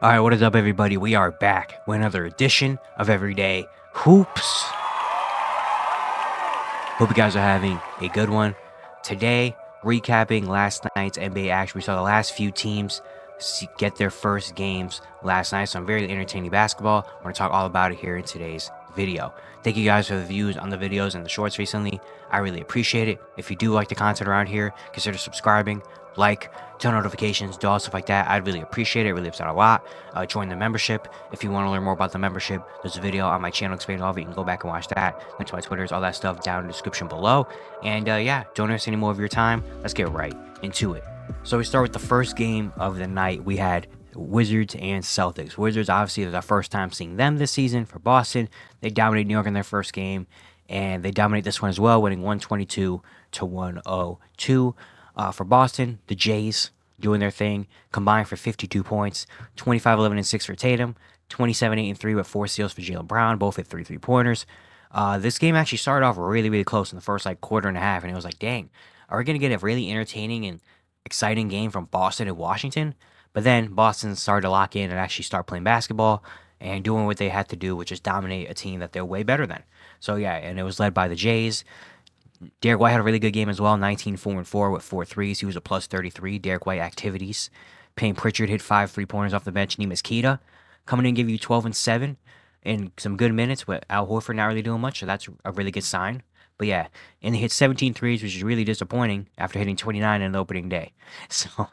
All right, what is up, everybody? We are back with another edition of Everyday Hoops. Hope you guys are having a good one. Today, recapping last night's NBA action. We saw the last few teams get their first games last night. Some very entertaining basketball. We're going to talk all about it here in today's video. Thank you guys for the views on the videos and the shorts recently. I really appreciate it. If you do like the content around here, consider subscribing, like, turn notifications, do all stuff like that. I'd really appreciate it. It really helps out a lot. Join the membership. If you want to learn more about the membership, there's a video on my channel explaining all of it. You can go back and watch that. Link to my Twitters, all that stuff down in the description below. And yeah, don't waste any more of your time. Let's get right into it. So we start with the first game of the night. We had Wizards and Celtics. Wizards, obviously, is our first time seeing them this season. For Boston, they dominated New York in their first game, and they dominate this one as well, winning 122 to 102. For Boston, the Jays doing their thing, combined for 52 points, 25, 11, and 6 for Tatum, 27, 8, and 3 with 4 steals for Jaylen Brown, both hit 3 3-pointers. This game actually started off really, really close in the first quarter and a half, and it was like, dang, are we going to get a really entertaining and exciting game from Boston and Washington? But then Boston started to lock in and actually start playing basketball and doing what they had to do, which is dominate a team that they're way better than. So yeah, and it was led by the Jays. Derek White had a really good game as well, 19, 4, and 4 with 4 threes. He was a plus 33. Derek White activities. Payne Pritchard hit 5 3-pointers off the bench. Neemias Queta coming in and give you 12 and 7 in some good minutes, with Al Horford not really doing much, so that's a really good sign. But yeah, and he hit 17 threes, which is really disappointing after hitting 29 in the opening day. So,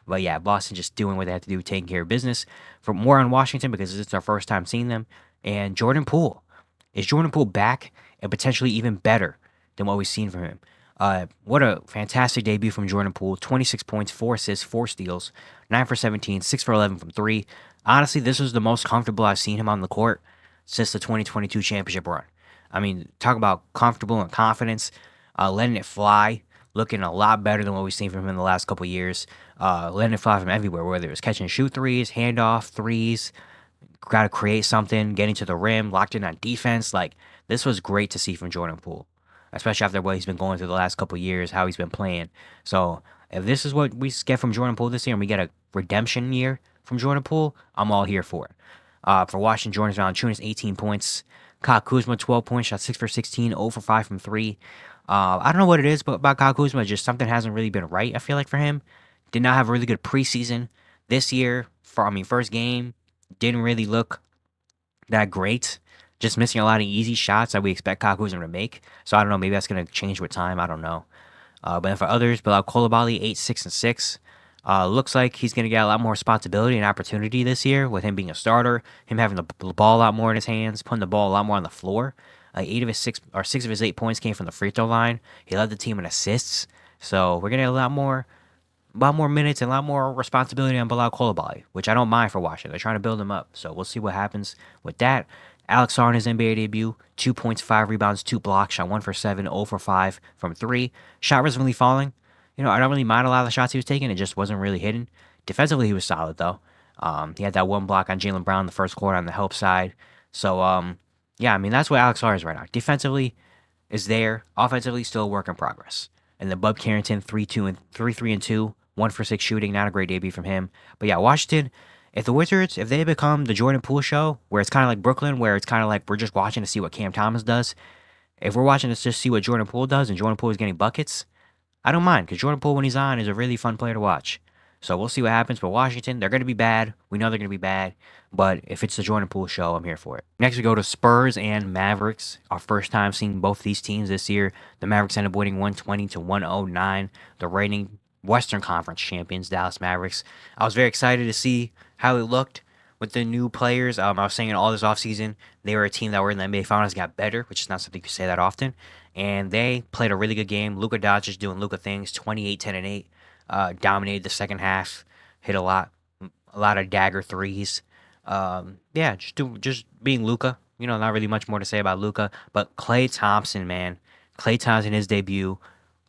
but yeah, Boston just doing what they had to do, taking care of business. For more on Washington, because it's our first time seeing them. And Jordan Poole. Is Jordan Poole back and potentially even better than what we've seen from him? What a fantastic debut from Jordan Poole. 26 points, 4 assists, 4 steals, 9 for 17, 6 for 11 from 3. Honestly, this was the most comfortable I've seen him on the court since the 2022 championship run. I mean, talk about comfortable and confidence, letting it fly, looking a lot better than what we've seen from him in the last couple years. Letting it fly from everywhere, whether it was catch and shoot threes, handoff threes, got to create something, getting to the rim, locked in on defense. This was great to see from Jordan Poole, especially after what he's been going through the last couple years, how he's been playing. So if this is what we get from Jordan Poole this year and we get a redemption year from Jordan Poole, I'm all here for it. For Washington, Jordan Valanciunas, 18 points. Kyle Kuzma, 12 points, shot 6 for 16, 0 for 5 from 3. I don't know what it is about Kyle Kuzma, just something hasn't really been right, I feel like, for him. Did not have a really good preseason this year. First game, didn't really look that great. Just missing a lot of easy shots that we expect Kyle Kuzma to make. So I don't know, maybe that's going to change with time. I don't know. But then for others, Bilal Coulibaly, 8, 6, and 6. Looks like he's going to get a lot more responsibility and opportunity this year with him being a starter, him having the ball a lot more in his hands, putting the ball a lot more on the floor. 6 of his 8 points came from the free throw line. He led the team in assists. So we're going to get a lot more minutes and a lot more responsibility on Bilal Coulibaly, which I don't mind for Washington. They're trying to build him up. So we'll see what happens with that. Alex Sarr in his NBA debut, 2 points, 5 rebounds, 2 blocks, shot 1 for 7, 0 for 5 from 3. Shot was really falling. I don't really mind a lot of the shots he was taking. It just wasn't really hitting. Defensively, he was solid, though. He had that one block on Jaylen Brown in the first quarter on the help side. So, yeah, I mean, that's what Alex Sarr is right now. Defensively is there. Offensively, still a work in progress. And then Bub Carrington, 3 3 and 2, 1 for 6 shooting. Not a great debut from him. But yeah, Washington, if the Wizards, if they become the Jordan Poole show, where it's kind of like Brooklyn, where it's kind of like we're just watching to see what Cam Thomas does, if we're watching to just see what Jordan Poole does and Jordan Poole is getting buckets, I don't mind, because Jordan Poole, when he's on, is a really fun player to watch. So we'll see what happens. But Washington, they're going to be bad. We know they're going to be bad. But if it's the Jordan Poole show, I'm here for it. Next, we go to Spurs and Mavericks. Our first time seeing both these teams this year. The Mavericks ended up winning 120 to 109. The reigning Western Conference champions, Dallas Mavericks. I was very excited to see how it looked with the new players. I was saying all this offseason, they were a team that were in the NBA Finals, got better, which is not something you can say that often. And they played a really good game. Luka Doncic doing Luka things, 28, 10, and 8. Dominated the second half, hit a lot of dagger threes. Yeah, just being Luka. Not really much more to say about Luka. But Klay Thompson, man. Klay Thompson, his debut,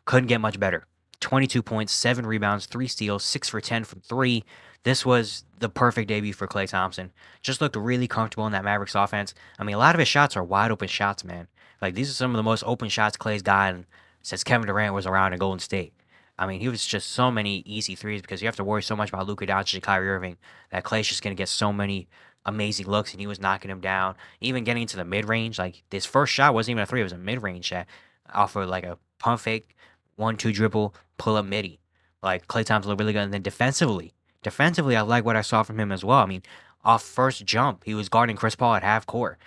couldn't get much better. 22 points, 7 rebounds, 3 steals, 6 for 10 from 3. This was the perfect debut for Klay Thompson. Just looked really comfortable in that Mavericks offense. I mean, a lot of his shots are wide open shots, man. These are some of the most open shots Klay's gotten since Kevin Durant was around in Golden State. I mean, he was just so many easy threes because you have to worry so much about Luka Doncic and Kyrie Irving that Clay's just gonna get so many amazing looks, and he was knocking him down, even getting into the mid range. Like this first shot wasn't even a three; it was a mid range shot off of like a pump fake, 1-2 dribble, pull up midi. Like Klay Thompson looked really good, and then defensively, I like what I saw from him as well. I mean, off first jump, he was guarding Chris Paul at half court,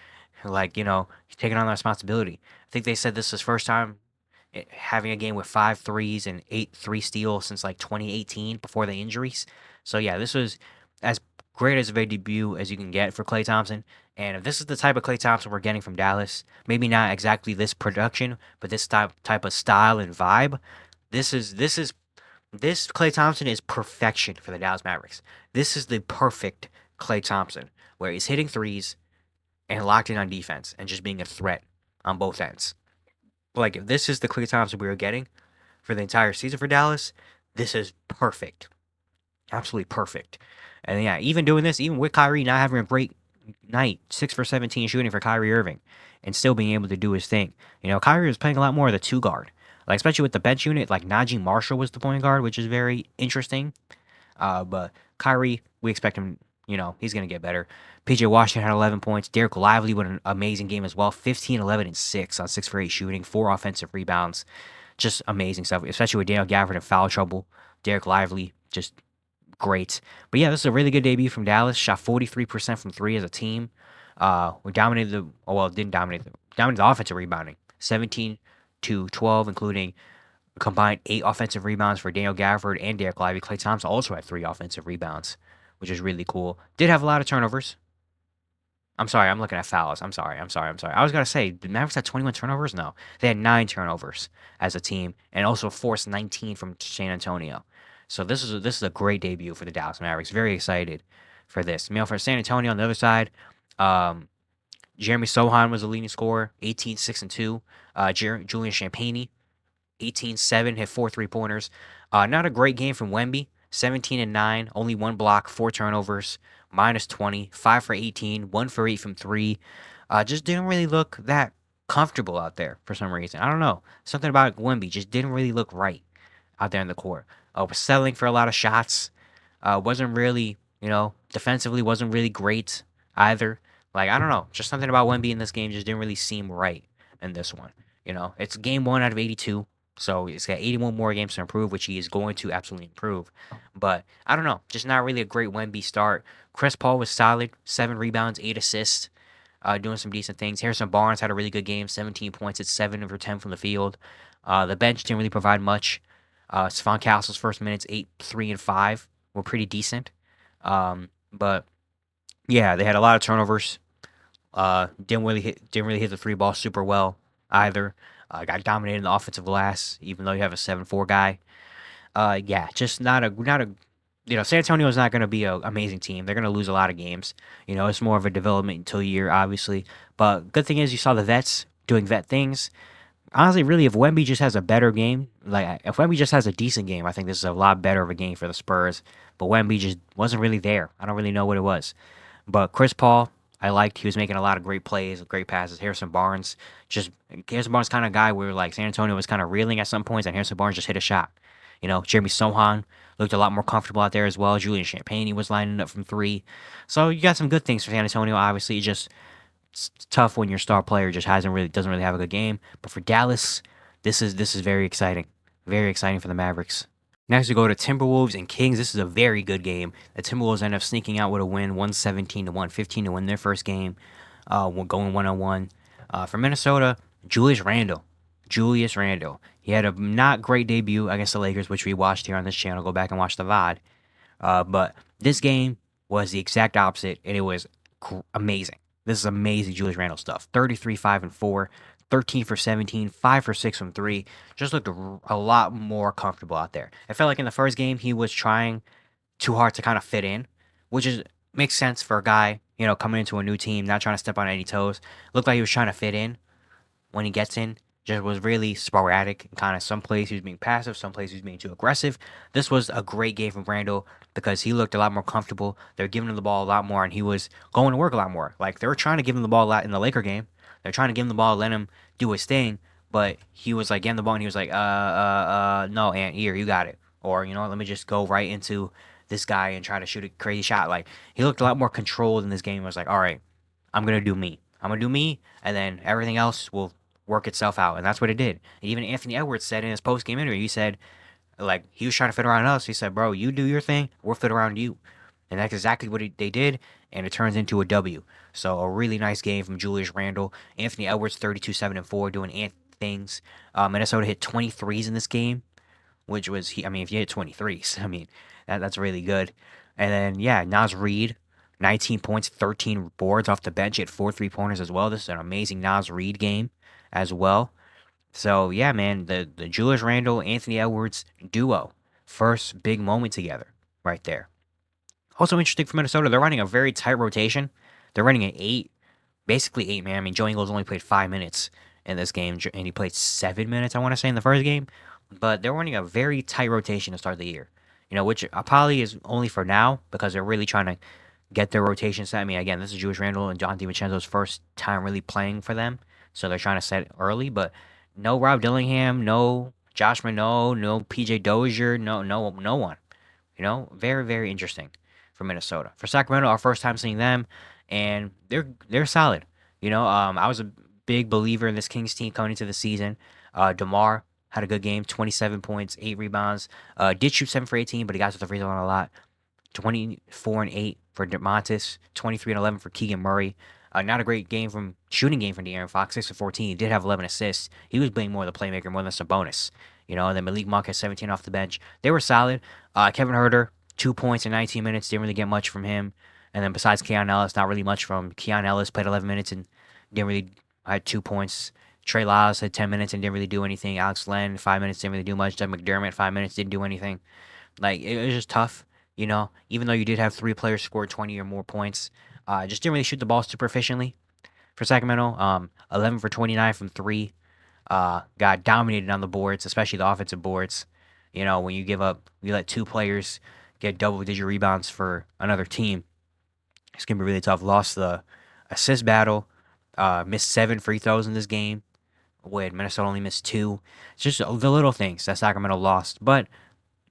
like he's taking on the responsibility. I think they said this is his first time having a game with 5 threes and 8 3 steals since like 2018 before the injuries. So yeah, this was as great as of a debut as you can get for Klay Thompson. And if this is the type of Klay Thompson we're getting from Dallas, maybe not exactly this production, but this type of style and vibe, this Klay Thompson is perfection for the Dallas Mavericks. This is the perfect Klay Thompson, where he's hitting threes and locked in on defense and just being a threat on both ends. Like if this is the Klay Thompson we were getting for the entire season for Dallas, this is perfect, absolutely perfect. And yeah, even doing this, even with Kyrie not having a great night, 6 for 17 shooting for Kyrie Irving, and still being able to do his thing. Kyrie was playing a lot more of the two guard, like especially with the bench unit. Like Najee Marshall was the point guard, which is very interesting. But Kyrie, we expect him. He's gonna get better. PJ Washington had 11 points. Derek Lively with an amazing game as well. 15, 11, and 6 on 6 for 8 shooting, 4 offensive rebounds. Just amazing stuff, especially with Daniel Gafford in foul trouble. Derek Lively, just great. But yeah, this is a really good debut from Dallas. Shot 43% from 3 as a team. We dominated didn't dominate the offensive rebounding. 17 to 12, including a combined 8 offensive rebounds for Daniel Gafford and Derek Lively. Klay Thompson also had 3 offensive rebounds, which is really cool. Did have a lot of turnovers. I'm sorry, I'm looking at fouls. I'm sorry. I was going to say, the Mavericks had 21 turnovers? No. They had 9 turnovers as a team and also forced 19 from San Antonio. So this is a great debut for the Dallas Mavericks. Very excited for this. For San Antonio on the other side, Jeremy Sohan was the leading scorer, 18, 6, and 2. Julian Champagnie, 18-7, hit 4 3-pointers. Not a great game from Wemby. 17 and 9, only 1 block, 4 turnovers, minus 20, 5 for 18, 1 for 8 from 3. Just didn't really look that comfortable out there for some reason. I don't know. Something about Wemby just didn't really look right out there in the court. Was settling for a lot of shots. Wasn't really, defensively wasn't really great either. Like, I don't know. Just something about Wemby in this game just didn't really seem right in this one. It's game 1 out of 82. So he's got 81 more games to improve, which he is going to absolutely improve. But I don't know, just not really a great Wemby start. Chris Paul was solid, 7 rebounds, 8 assists, doing some decent things. Harrison Barnes had a really good game, 17 points at 7 of 10 from the field. The bench didn't really provide much. Stephon Castle's first minutes, 8, 3, and 5 were pretty decent. But yeah, they had a lot of turnovers. Didn't really hit the 3 ball super well either. Got dominated in the offensive glass, even though you have a 7-4 guy. Yeah, just not a. San Antonio is not going to be an amazing team. They're going to lose a lot of games. It's more of a developmental year, obviously. But good thing is you saw the vets doing vet things. Honestly, really, if Wemby just has a better game, like if Wemby just has a decent game, I think this is a lot better of a game for the Spurs. But Wemby just wasn't really there. I don't really know what it was. But Chris Paul, I liked. He was making a lot of great plays, great passes. Harrison Barnes kind of guy where like San Antonio was kind of reeling at some points, and Harrison Barnes just hit a shot. Jeremy Sohan looked a lot more comfortable out there as well. Julian Champagnie was lining up from 3. So you got some good things for San Antonio. Obviously, it's tough when your star player just doesn't really have a good game. But for Dallas, this is very exciting. Very exciting for the Mavericks. Next, we go to Timberwolves and Kings. This is a very good game. The Timberwolves end up sneaking out with a win, 117 to 115 to win their first game, going 1-on-1. For Minnesota, Julius Randle. He had a not great debut against the Lakers, which we watched here on this channel. Go back and watch the VOD. But this game was the exact opposite, and it was amazing. This is amazing Julius Randle stuff. 33, 5, and 4. 13 for 17, 5 for 6 from 3. Just looked a lot more comfortable out there. I felt like in the first game he was trying too hard to kind of fit in, which makes sense for a guy, coming into a new team, not trying to step on any toes. Looked like he was trying to fit in when he gets in. Just was really sporadic. Kind of some plays he was being passive, some plays he was being too aggressive. This was a great game from Randle because he looked a lot more comfortable. They were giving him the ball a lot more, and he was going to work a lot more. Like they were trying to give him the ball a lot in the Laker game. They're trying to give him the ball, let him do his thing, but he was like getting the ball and he was like, no, Ant, here, you got it. Or, you know, let me just go right into this guy and try to shoot a crazy shot. Like, he looked a lot more controlled in this game. He was like, all right, I'm going to do me. I'm going to do me, and then everything else will work itself out. And that's what it did. And even Anthony Edwards said in his post game interview, he said, like, he was trying to fit around us. He said, bro, you do your thing, we'll fit around you. And that's exactly what they did, and it turns into a W. So a really nice game from Julius Randle. Anthony Edwards, 32, 7, and 4, doing things. Minnesota hit 23s in this game, which was, I mean, if you hit 23s, I mean, that's really good. And then, yeah, Naz Reid, 19 points, 13 boards off the bench. He had 4 3-pointers as well. This is an amazing Naz Reid game as well. So, yeah, man, the Julius Randle, Anthony Edwards duo, first big moment together right there. Also interesting for Minnesota, they're running a very tight rotation. They're running an 8, basically 8 man. I mean, Joe Ingles only played 5 minutes in this game, and he played 7 minutes, I want to say, in the first game. But they're running a very tight rotation to start the year. You know, which probably is only for now because they're really trying to get their rotation set. I mean, again, this is Julius Randle and John DiVincenzo's first time really playing for them, so they're trying to set it early. But no Rob Dillingham, no Josh Minot, no PJ Dozier, no one. You know, very, very interesting for Minnesota. For Sacramento, our first time seeing them, and they're solid. You know, I was a big believer in this Kings team coming into the season. DeMar had a good game, 27 points, 8 rebounds. Did shoot 7 for 18, but he got to the free throw line a lot. 24 and 8 for DeMontis, 23 and 11 for Keegan Murray. Not a great shooting game from De'Aaron Fox, 6 for 14. He did have 11 assists. He was being more the playmaker, more than Sabonis. You know, and then Malik Monk has 17 off the bench. They were solid. Kevin Huerter, 2 points in 19 minutes. Didn't really get much from him. And then besides Keon Ellis, not really much from Keon Ellis. Played 11 minutes and didn't really had 2 points. Trey Lyles had 10 minutes and didn't really do anything. Alex Len, 5 minutes, didn't really do much. Doug McDermott, 5 minutes, didn't do anything. Like, it was just tough, you know, even though you did have 3 players score 20 or more points. Just didn't really shoot the ball super efficiently for Sacramento. 11 for 29 from 3. Got dominated on the boards, especially the offensive boards. You know, when you let 2 players get double-digit rebounds for another team, it's going to be really tough. Lost the assist battle. Missed 7 free throws in this game, when Minnesota only missed 2. It's just the little things that Sacramento lost. But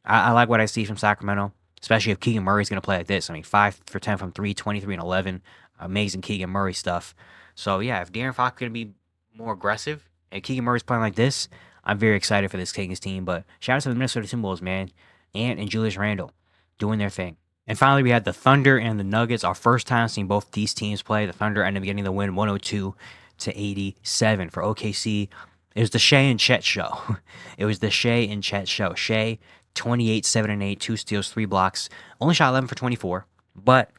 I like what I see from Sacramento, especially if Keegan Murray's going to play like this. I mean, 5 for 10 from 3, 23 and 11. Amazing Keegan Murray stuff. So, yeah, if De'Aaron Fox is going to be more aggressive and Keegan Murray's playing like this, I'm very excited for this Kings team. But shout out to the Minnesota Timberwolves, man. Ant and Julius Randle doing their thing. And finally, we had the Thunder and the Nuggets. Our first time seeing both these teams play. The Thunder ended up getting the win 102-87 for OKC. It was the Shea and Chet show. It was the Shea and Chet show. Shea, 28, 7 and 8, 2 steals, 3 blocks. Only shot 11 for 24. But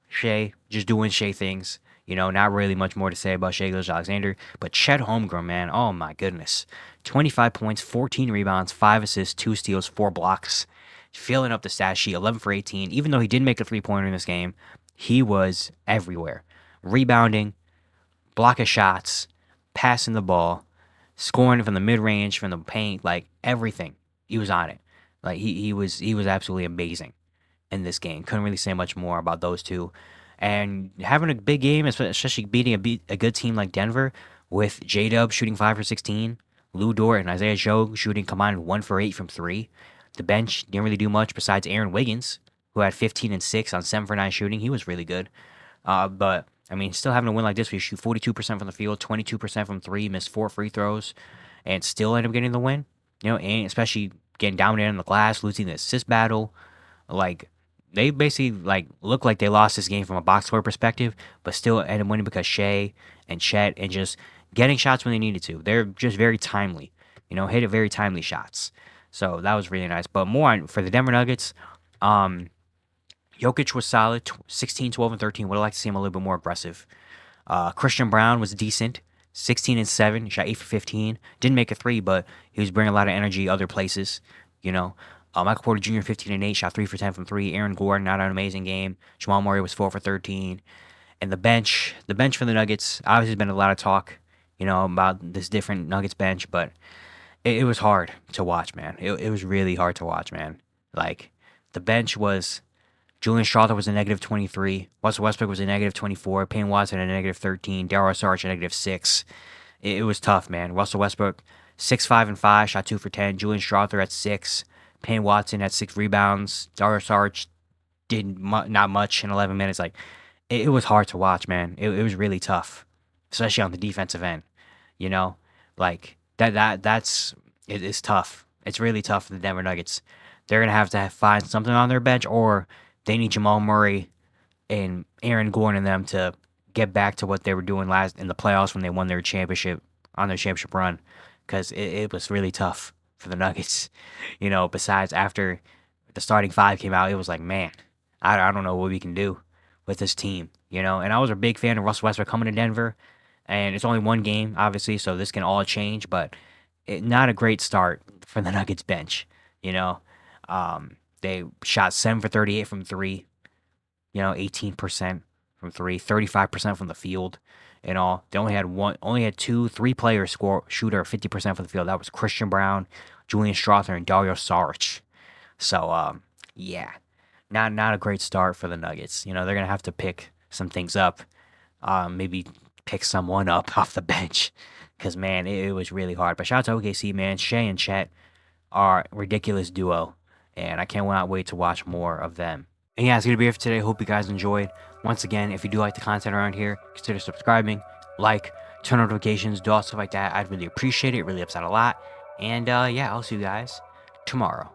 Shea just doing Shea things. You know, not really much more to say about Shea Gilgeous-Alexander. But Chet Holmgren, man, oh my goodness. 25 points, 14 rebounds, 5 assists, 2 steals, 4 blocks. Filling up the stat sheet, 11 for 18. Even though he did make a 3-pointer in this game, he was everywhere. Rebounding, blocking shots, passing the ball, scoring from the mid-range, from the paint, like everything. He was on it. Like he was absolutely amazing in this game. Couldn't really say much more about those two. And having a big game, especially beating a good team like Denver, with J-Dub shooting 5 for 16, Lou Dort and Isaiah Joe shooting combined 1 for 8 from 3. The bench didn't really do much besides Aaron Wiggins, who had 15 and 6 on 7 for 9 shooting. He was really good. But, I mean, still having a win like this, we shoot 42% from the field, 22% from 3, missed 4 free throws, and still end up getting the win. You know, and especially getting dominated on the glass, losing the assist battle. Like, they basically, like, look like they lost this game from a box score perspective, but still end up winning because Shea and Chet and just getting shots when they needed to. They're just very timely. You know, hit very timely shots. So that was really nice. But more for the Denver Nuggets, Jokic was solid, 16, 12, and 13. Would have liked to see him a little bit more aggressive. Christian Brown was decent, 16 and 7, shot 8 for 15. Didn't make a 3, but he was bringing a lot of energy other places, you know. Michael Porter Jr., 15 and 8, shot 3 for 10 from 3. Aaron Gordon, not an amazing game. Jamal Murray was 4 for 13. And the bench for the Nuggets, obviously there's been a lot of talk, you know, about this different Nuggets bench, but it was hard to watch, man. It was really hard to watch, man. Like, the bench was Julian Strawther was a negative 23. Russell Westbrook was a negative 24. Payne Watson a negative 13. Daryl Sarge a negative 6. it was tough, man. Russell Westbrook, 6, 5, and 5, shot 2 for 10. Julian Strawther at 6. Payne Watson had 6 rebounds. Dario Saric did not much in 11 minutes. Like it was hard to watch, man. It was really tough, especially on the defensive end. You know, like that's it is tough. It's really tough for the Denver Nuggets. They're gonna have to find something on their bench, or they need Jamal Murray and Aaron Gordon and them to get back to what they were doing last in the playoffs when they won their championship on their championship run, because it was really tough for the Nuggets. Besides after the starting five came out, it was like, man, I don't know what we can do with this team. And I was a big fan of Russell Westbrook coming to Denver, and it's only one game, obviously, so this can all change, but not a great start for the Nuggets bench. They shot 7 for 38 from three, 18% from three, 35% from the field and all. They only had 3 players shooter 50% from the field. That was Christian Brown, Julian Strawther, and Dario Saric. So yeah, not a great start for the Nuggets. They're gonna have to pick some things up, maybe pick someone up off the bench, because man, it was really hard. But shout out to OKC, man. Shea and Chet are a ridiculous duo, and I can't wait to watch more of them. And yeah, it's gonna be it for today. Hope you guys enjoyed. Once again, if you do like the content around here, consider subscribing, turn notifications, do all stuff like that. I'd really appreciate it. It really helps out a lot. And yeah, I'll see you guys tomorrow.